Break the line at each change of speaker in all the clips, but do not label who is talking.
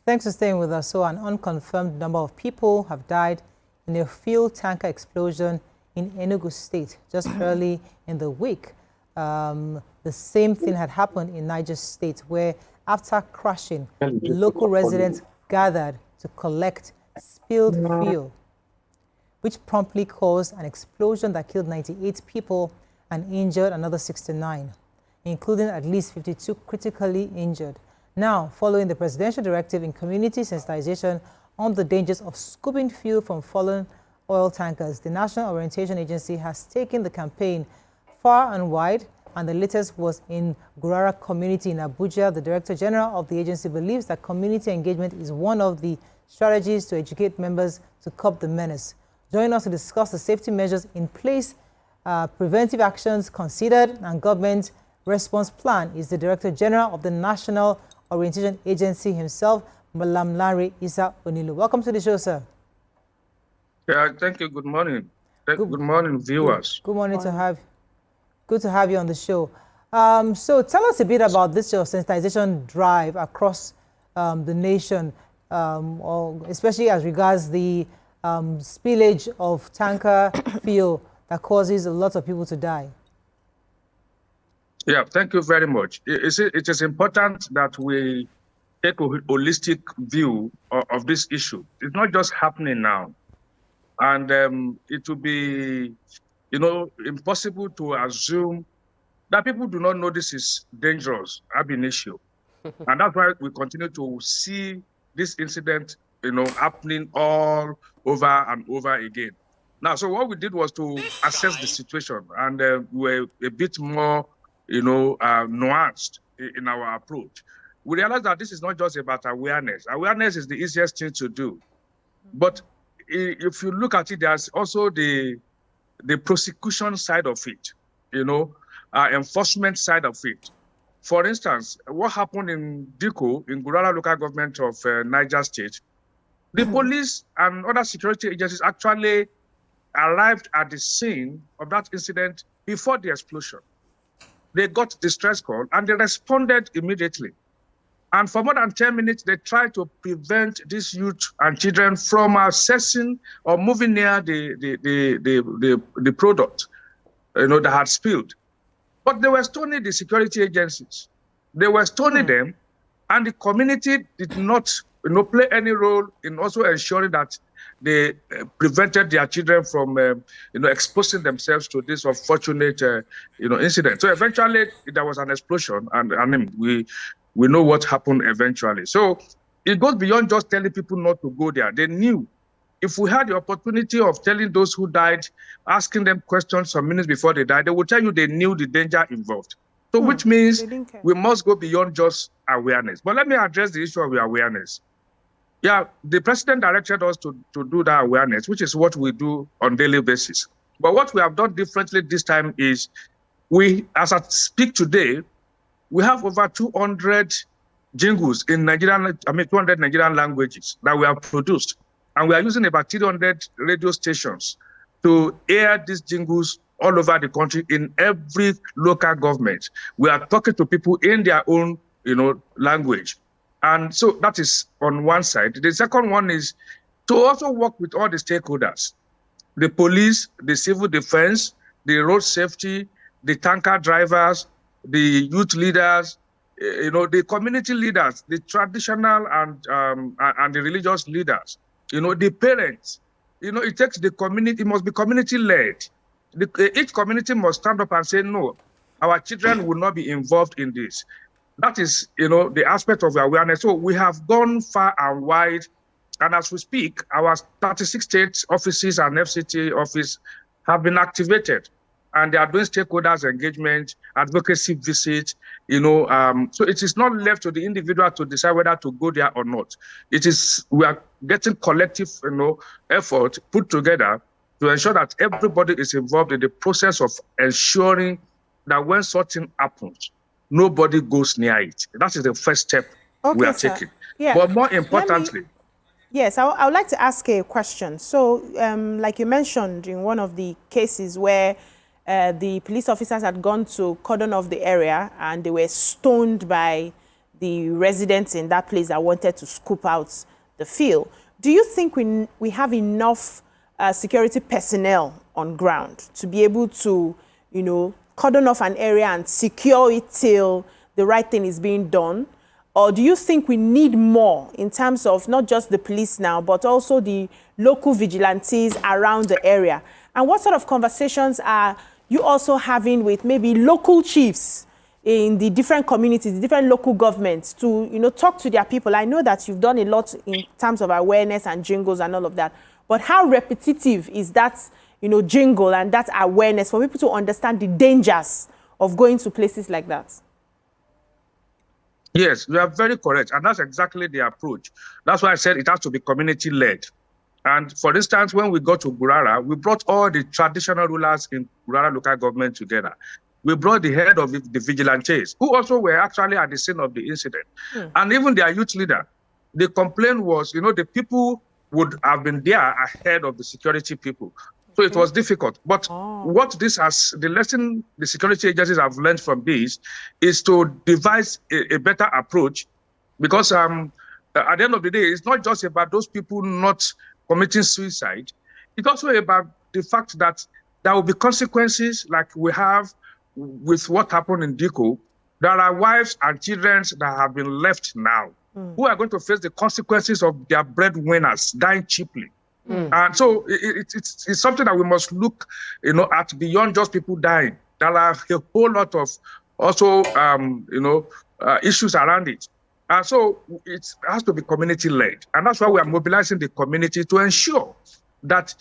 Thanks for staying with us. So an unconfirmed number of people have died in a fuel tanker explosion in Enugu State just early in the week. The same thing had happened in Niger State, where after crashing, local residents gathered to collect spilled fuel, which promptly caused an explosion that killed 98 people and injured another 69, including at least 52 critically injured. Now, following the presidential directive in community sensitization on the dangers of scooping fuel from fallen oil tankers, the National Orientation Agency has taken the campaign far and wide, and the latest was in Gurara community in Abuja. The Director General of the agency believes that community engagement is one of the strategies to educate members to curb the menace. Joining us to discuss the safety measures in place, preventive actions considered, and government response plan is the Director General of the National Orientation Agency himself, Mallam Lanre Onilu. Welcome to the show, sir.
Yeah, thank you. Good morning. Good morning, viewers.
Good morning to have. Good to have you on the show. So tell us a bit about this your sensitization drive across the nation, especially as regards the spillage of tanker fuel that causes a lot of people to die.
Yeah, thank you very much. It is important that we take a holistic view of this issue. It's not just happening now. And it will be, impossible to assume that people do not know this is dangerous, ab initio. And that's why we continue to see this incident, happening all over and over again. Now, so what we did was to assess the situation, and we were a bit more nuanced in our approach. We realized that this is not just about awareness. Awareness is the easiest thing to do. But if you look at it, there's also the prosecution side of it, enforcement side of it. For instance, what happened in Diko, in Gurara local government of Niger State, the police and other security agencies actually arrived at the scene of that incident before the explosion. They got distress call and they responded immediately. And for more than 10 minutes, they tried to prevent these youth and children from accessing or moving near the product, that had spilled. But they were stoning the security agencies. They were stoning them, and the community did not, play any role in also ensuring that they prevented their children from, exposing themselves to this unfortunate, incident. So eventually, there was an explosion, and we know what happened eventually. So it goes beyond just telling people not to go there. They knew. If we had the opportunity of telling those who died, asking them questions some minutes before they died, they would tell you they knew the danger involved. So which means we must go beyond just awareness. But let me address the issue of awareness. Yeah, the president directed us to do that awareness, which is what we do on a daily basis. But what we have done differently this time is as I speak today, we have over 200 jingles in 200 Nigerian languages that we have produced. And we are using about 300 radio stations to air these jingles all over the country in every local government. We are talking to people in their own, language. And so that is on one side. The second one is to also work with all the stakeholders, the police, the civil defense, the road safety, the tanker drivers, the youth leaders, the community leaders, the traditional and the religious leaders, the parents. It takes the community, it must be community-led. Each community must stand up and say, no, our children will not be involved in this. That is, the aspect of awareness. So we have gone far and wide. And as we speak, our 36 state offices and FCT office have been activated. And they are doing stakeholders engagement, advocacy visits, so it is not left to the individual to decide whether to go there or not. We are getting collective, effort put together to ensure that everybody is involved in the process of ensuring that when something happens, nobody goes near it. That is the first step we are taking.
Yeah.
But more importantly,
yes, I would like to ask a question. So, like you mentioned in one of the cases where the police officers had gone to cordon off the area and they were stoned by
the residents in that place that wanted to scoop out the field. Do you think we have enough security personnel on ground to be able to, you know, cordon off an area and secure it till the right thing is being done? Or do you think we need more in terms of not just the police now, but also the local vigilantes around the area? And what sort of conversations are you also having with maybe local chiefs in the different communities, the different local governments to, you know, talk to their people? I know that you've done a lot in terms of awareness and jingles and all of that, but how repetitive is that, you know, jingle and that awareness for people to understand the dangers of going to places like that?
Yes, you are very correct. And that's exactly the approach. That's why I said it has to be community-led. And for instance, when we got to Gurara, we brought all the traditional rulers in Gurara local government together. We brought the head of the vigilantes, who also were actually at the scene of the incident, and even their youth leader. The complaint was, you know, the people would have been there ahead of the security people. So it was difficult. But what this has, the lesson the security agencies have learned from this is to devise a better approach, because at the end of the day, it's not just about those people not committing suicide. It's also about the fact that there will be consequences like we have with what happened in Diko. There are wives and children that have been left now who are going to face the consequences of their breadwinners dying cheaply. And so it's something that we must look, you know, at beyond just people dying. There are a whole lot of also, issues around it. And so it has to be community-led. And that's why we are mobilizing the community to ensure that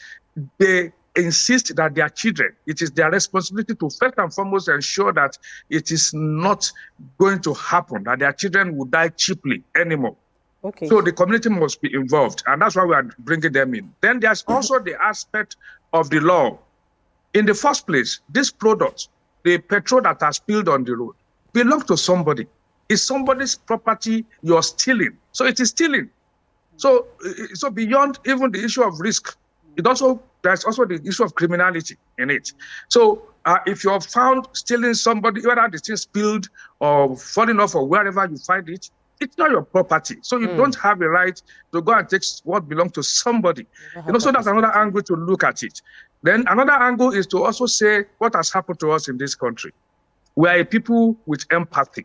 they insist that their children, it is their responsibility to first and foremost ensure that it is not going to happen, that their children will die cheaply anymore.
Okay.
So the community must be involved, and that's why we are bringing them in. Then there's also the aspect of the law. In the first place, this product, the petrol that has spilled on the road, belongs to somebody. It's somebody's property you're stealing. So it is stealing. So beyond even the issue of risk, there's also the issue of criminality in it. So if you're found stealing somebody, whether the thing spilled or falling off or wherever you find it, it's not your property. So you don't have a right to go and take what belongs to somebody. So that's another angle to look at it. Then another angle is to also say what has happened to us in this country. We are a people with empathy.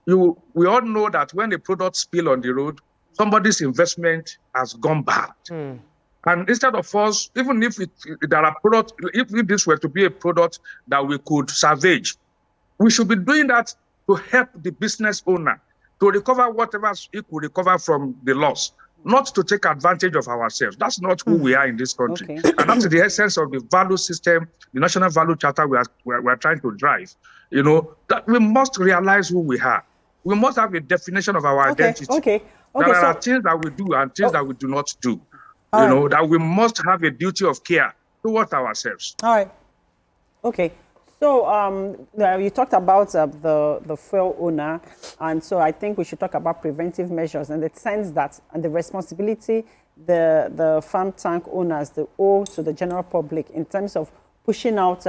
We all know that when a product spills on the road, somebody's investment has gone bad. And instead of us, even if there are products, if this were to be a product that we could salvage, we should be doing that to help the business owner to recover whatever it could recover from the loss, not to take advantage of ourselves. That's not who we are in this country. Okay. And that's the essence of the value system, the national value charter we are trying to drive. You know, that we must realize who we are. We must have a definition of our identity. There are things that we do and things that we do not do. You know, that we must have a duty of care towards ourselves.
All right. Okay. So you talked about the fuel owner, and so I think we should talk about preventive measures in the sense that, and the responsibility the farm tank owners owe to the general public in terms of pushing out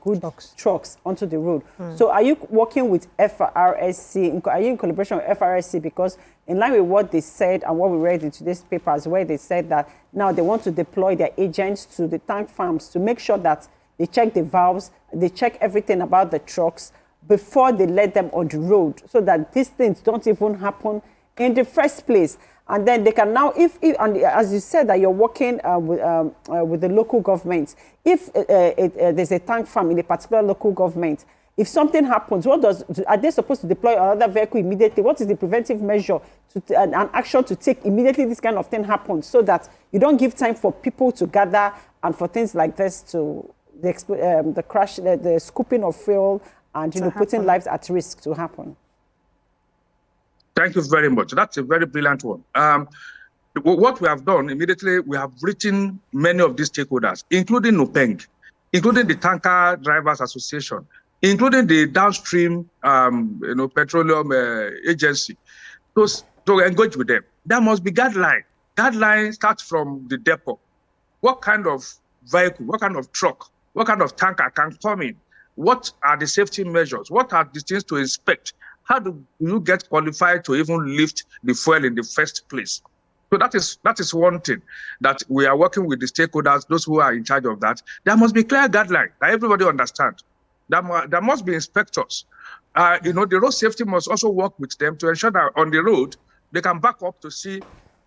good trucks onto the road. So are you working with FRSC? Are you in collaboration with FRSC? Because in line with what they said and what we read in today's papers, where they said that now they want to deploy their agents to the tank farms to make sure that they check the valves, they check everything about the trucks before they let them on the road, so that these things don't even happen in the first place. And then they can now, and as you said, that you're working with the local government. If there's a tank farm in a particular local government, if something happens, are they supposed to deploy another vehicle immediately? What is the preventive measure an action to take immediately this kind of thing happens, so that you don't give time for people to gather and for things like this to the crash, the scooping of fuel, and putting lives at risk to happen?
Thank you very much. That's a very brilliant one. What we have done immediately, we have written many of these stakeholders, including NUPENG, including the Tanker Drivers Association, including the downstream, petroleum agency, to engage with them. There must be guidelines. Guidelines start from the depot. What kind of vehicle, what kind of truck, what kind of tanker can come in? What are the safety measures? What are the things to inspect? how do you get qualified to even lift the fuel in the first place? So that is one thing that we are working with the stakeholders, those who are in charge of that. There must be clear guidelines that everybody understands. There must be inspectors. The road safety must also work with them to ensure that on the road, they can back up to see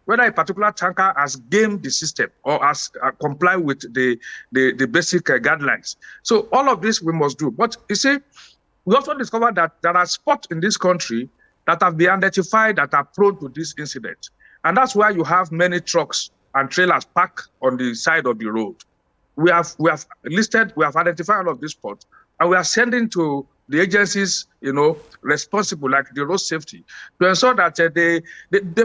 whether a particular tanker has gamed the system or has complied with the basic guidelines. So all of this we must do. But you see, we also discovered that there are spots in this country that have been identified that are prone to this incident. And that's why you have many trucks and trailers parked on the side of the road. We have identified all of these spots, and we are sending to the agencies, responsible, like the road safety, to ensure that they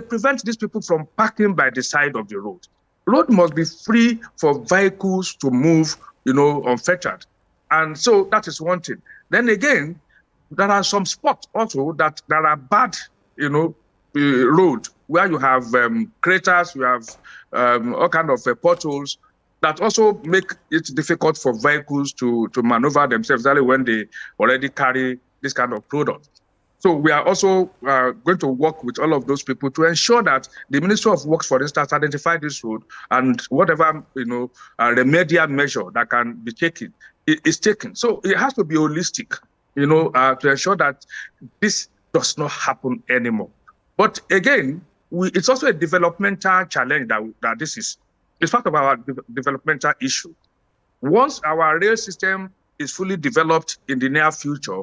prevent these people from parking by the side of the road. Road must be free for vehicles to move, unfettered. And so that is one thing. Then again, there are some spots also that are bad, road, where you have craters, you have all kind of potholes that also make it difficult for vehicles to maneuver themselves, especially when they already carry this kind of product. So we are also going to work with all of those people to ensure that the Ministry of Works, for instance, identify this road, and whatever remedial measure that can be taken is taken. So it has to be holistic, to ensure that this does not happen anymore. But again, it's also a developmental challenge that this is. It's part of our developmental issue. Once our rail system is fully developed in the near future,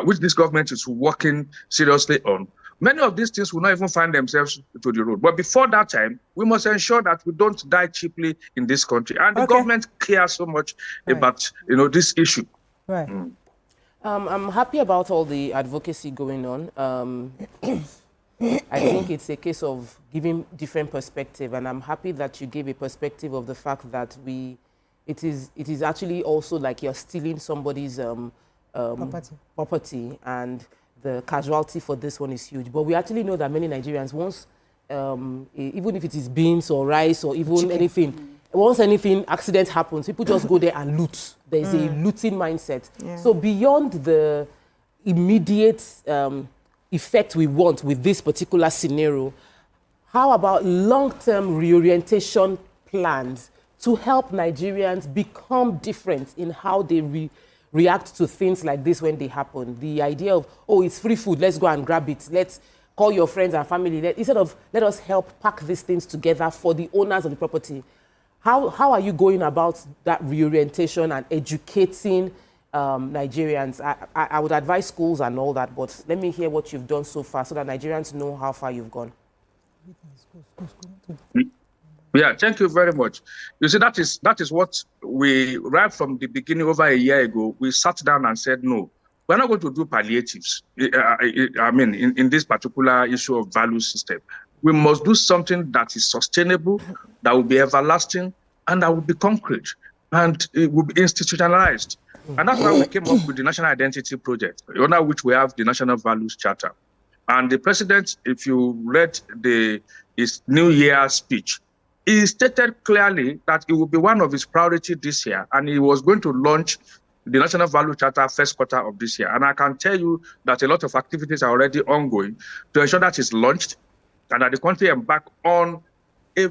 which this government is working seriously on, many of these things will not even find themselves to the road. But before that time, we must ensure that we don't die cheaply in this country. And the government cares so much about this issue.
Right.
I'm happy about all the advocacy going on. I think it's a case of giving different perspective, and I'm happy that you gave a perspective of the fact that it is actually also like you're stealing somebody's property, and the casualty for this one is huge. But we actually know that many Nigerians, once, even if it is beans or rice or even anything, once anything accident happens, people just go there and loot. There's a looting mindset. Yeah. So beyond the immediate effect we want with this particular scenario, how about long-term reorientation plans to help Nigerians become different in how they react to things like this when they happen? The idea of, oh, it's free food, let's go and grab it. Let's call your friends and family. Instead of, let us help pack these things together for the owners of the property. How are you going about that reorientation and educating Nigerians? I would advise schools and all that, but let me hear what you've done so far so that Nigerians know how far you've gone.
Yeah, thank you very much. You see, that is what we, right from the beginning over a year ago, we sat down and said, no, we're not going to do palliatives. In this particular issue of value system, we must do something that is sustainable, that will be everlasting, and that will be concrete, and it will be institutionalized. And that's why we came up with the National Identity Project, under which we have the National Values Charter. And the president, if you read his New Year speech, he stated clearly that it will be one of his priorities this year, and he was going to launch the National Value Charter first quarter of this year. And I can tell you that a lot of activities are already ongoing to ensure that it's launched and that the country embark on a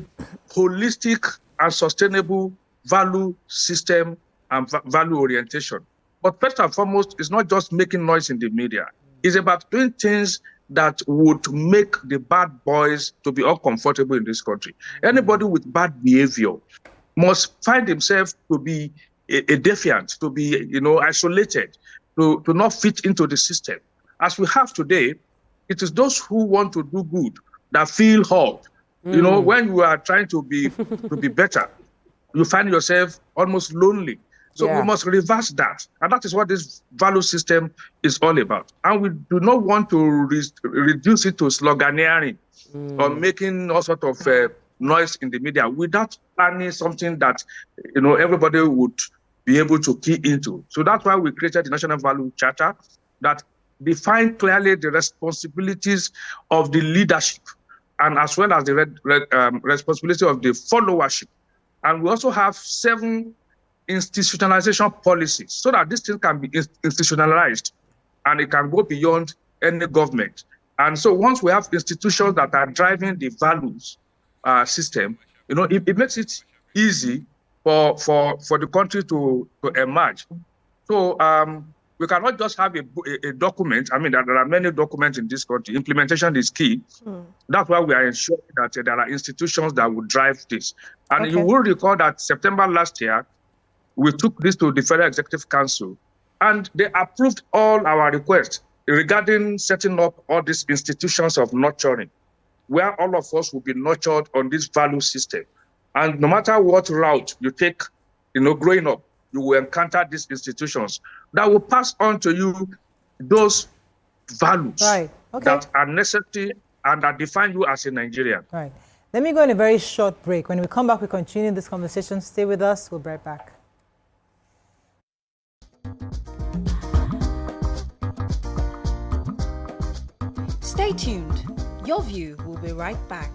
holistic and sustainable value system and value orientation. But first and foremost, it's not just making noise in the media. It's about doing things that would make the bad boys to be uncomfortable in this country. Anybody with bad behavior must find himself to be a defiant, to be isolated, to not fit into the system. As we have today, it is those who want to do good that feel hurt. When you are trying to be better, you find yourself almost lonely. So we must reverse that. And that is what this value system is all about. And we do not want to reduce it to sloganeering or making all sort of noise in the media without planning something that everybody would be able to key into. So that's why we created the National Value Charter that define clearly the responsibilities of the leadership and as well as the responsibility of the followership. And we also have 7 institutionalization policies so that this thing can be institutionalized and it can go beyond any government. And so once we have institutions that are driving the values system, it makes it easy for the country to emerge. So we cannot just have a document. I mean, there are many documents in this country. Implementation is key. That's why we are ensuring that there are institutions that will drive this. And you will recall that September last year, we took this to the Federal Executive Council, and they approved all our requests regarding setting up all these institutions of nurturing, where all of us will be nurtured on this value system. And no matter what route you take, growing up, you will encounter these institutions that will pass on to you those values that are necessary and that define you as a Nigerian.
Right. Let me go on a very short break. When we come back, we continue this conversation. Stay with us. We'll be right back.
Stay tuned. Your View will be right back.